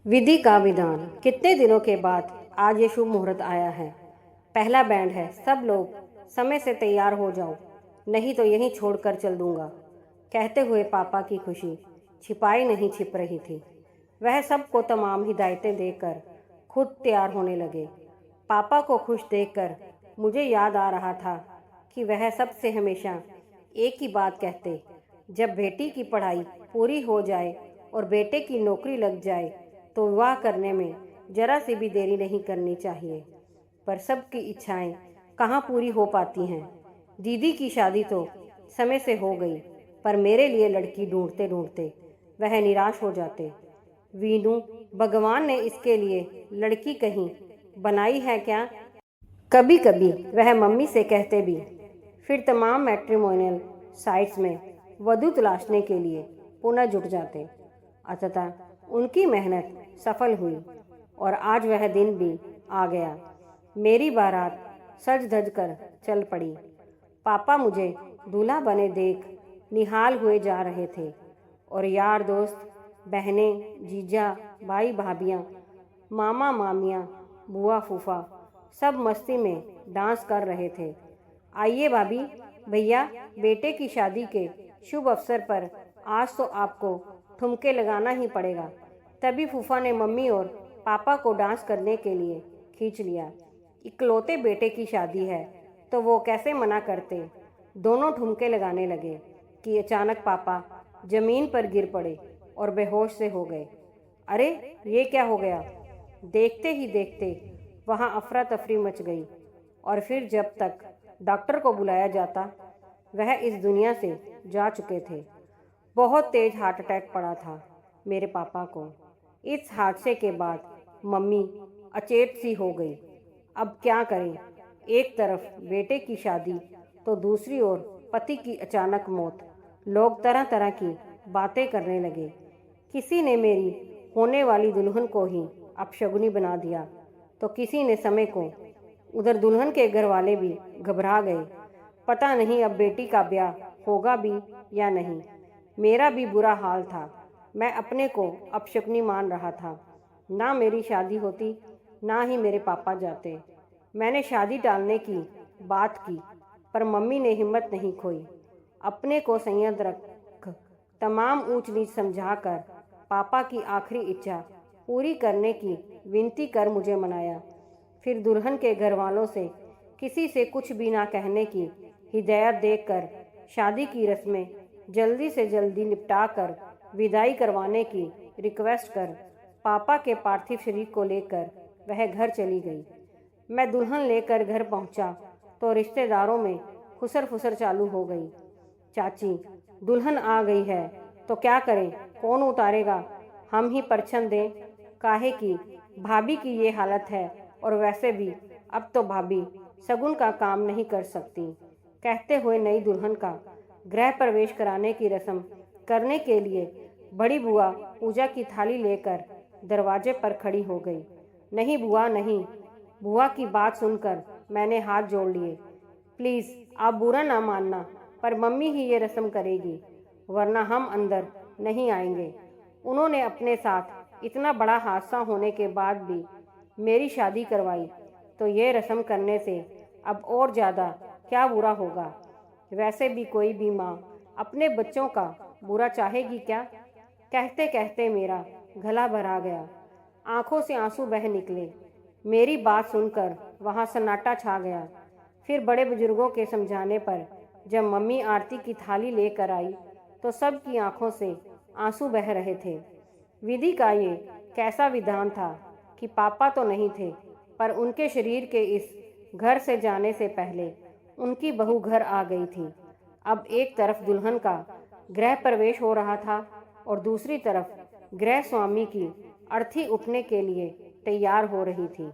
विधि का विधान। कितने दिनों के बाद आज ये शुभ मुहूर्त आया है। पहला बैंड है, सब लोग समय से तैयार हो जाओ, नहीं तो यहीं छोड़कर चल दूंगा। कहते हुए पापा की खुशी छिपाई नहीं छिप रही थी। वह सबको तमाम हिदायतें देकर खुद तैयार होने लगे। पापा को खुश देखकर मुझे याद आ रहा था कि वह सबसे हमेशा एक ही बात कहते, जब बेटी की पढ़ाई पूरी हो जाए और बेटे की नौकरी लग जाए तो विवाह करने में जरा सी भी देरी नहीं करनी चाहिए। पर सबकी इच्छाएं कहाँ पूरी हो पाती हैं। दीदी की शादी तो समय से हो गई, पर मेरे लिए लड़की ढूंढते ढूंढते वह निराश हो जाते। वीनू, भगवान ने इसके लिए लड़की कहीं बनाई है क्या? कभी कभी वह मम्मी से कहते भी। फिर तमाम मैट्रिमोनियल साइट्स में वधू तलाशने के लिए पुनः जुट जाते। अंततः उनकी मेहनत सफल हुई और आज वह दिन भी आ गया। मेरी बारात सज धज कर चल पड़ी। पापा मुझे दूल्हा बने देख निहाल हुए जा रहे थे और यार दोस्त, बहनें, जीजा, भाई भाभियाँ, मामा मामियाँ, बुआ फूफा सब मस्ती में डांस कर रहे थे। आइए भाभी, भैया, बेटे की शादी के शुभ अवसर पर आज तो आपको ठुमके लगाना ही पड़ेगा। तभी फूफा ने मम्मी और पापा को डांस करने के लिए खींच लिया। इकलौते बेटे की शादी है तो वो कैसे मना करते। दोनों ठुमके लगाने लगे कि अचानक पापा जमीन पर गिर पड़े और बेहोश से हो गए। अरे, ये क्या हो गया? देखते ही देखते वहाँ अफरा तफरी मच गई और फिर जब तक डॉक्टर को बुलाया जाता वह इस दुनिया से जा चुके थे। बहुत तेज हार्ट अटैक पड़ा था मेरे पापा को। इस हादसे के बाद मम्मी अचेत सी हो गई। अब क्या करें? एक तरफ बेटे की शादी तो दूसरी ओर पति की अचानक मौत। लोग तरह तरह की बातें करने लगे। किसी ने मेरी होने वाली दुल्हन को ही अपशगुनी बना दिया तो किसी ने समय को। उधर दुल्हन के घर वाले भी घबरा गए। पता नहीं अब बेटी का ब्याह होगा भी या नहीं। मेरा भी बुरा हाल था। मैं अपने को अपशकुनी मान रहा था। ना मेरी शादी होती, ना ही मेरे पापा जाते। मैंने शादी टालने की बात की, पर मम्मी ने हिम्मत नहीं खोई। अपने को संयत रख तमाम ऊंच नीच समझाकर पापा की आखिरी इच्छा पूरी करने की विनती कर मुझे मनाया। फिर दुल्हन के घर वालों से किसी से कुछ भी ना कहने की हिदायत देकर शादी की रस्में जल्दी से जल्दी निपटा कर विदाई करवाने की रिक्वेस्ट कर पापा के पार्थिव शरीर को लेकर वह घर चली गई। मैं दुल्हन लेकर घर पहुंचा तो रिश्तेदारों में खुसर फुसर चालू हो गई। चाची, दुल्हन आ गई है तो क्या करें? कौन उतारेगा? हम ही परछन दें? काहे की भाभी की ये हालत है और वैसे भी अब तो भाभी शगुन का काम नहीं कर सकती। कहते हुए नई दुल्हन का गृह प्रवेश कराने की रस्म करने के लिए बड़ी बुआ पूजा की थाली लेकर दरवाजे पर खड़ी हो गई। नहीं बुआ, नहीं। बुआ की बात सुनकर मैंने हाथ जोड़ लिए। प्लीज़, आप बुरा ना मानना, पर मम्मी ही ये रस्म करेगी, वरना हम अंदर नहीं आएंगे। उन्होंने अपने साथ इतना बड़ा हादसा होने के बाद भी मेरी शादी करवाई, तो ये रस्म करने से अब और ज़्यादा क्या बुरा होगा। वैसे भी कोई भी माँ अपने बच्चों का बुरा चाहेगी क्या? कहते कहते मेरा गला भरा गया, आंखों से आंसू बह निकले। मेरी बात सुनकर वहाँ सन्नाटा छा गया। फिर बड़े बुजुर्गों के समझाने पर जब मम्मी आरती की थाली लेकर आई तो सबकी आंखों से आंसू बह रहे थे। विधि का ये कैसा विधान था कि पापा तो नहीं थे, पर उनके शरीर के इस घर से जाने से पहले उनकी बहू घर आ गई थी। अब एक तरफ दुल्हन का गृह प्रवेश हो रहा था और दूसरी तरफ गृह स्वामी की अर्थी उठने के लिए तैयार हो रही थी।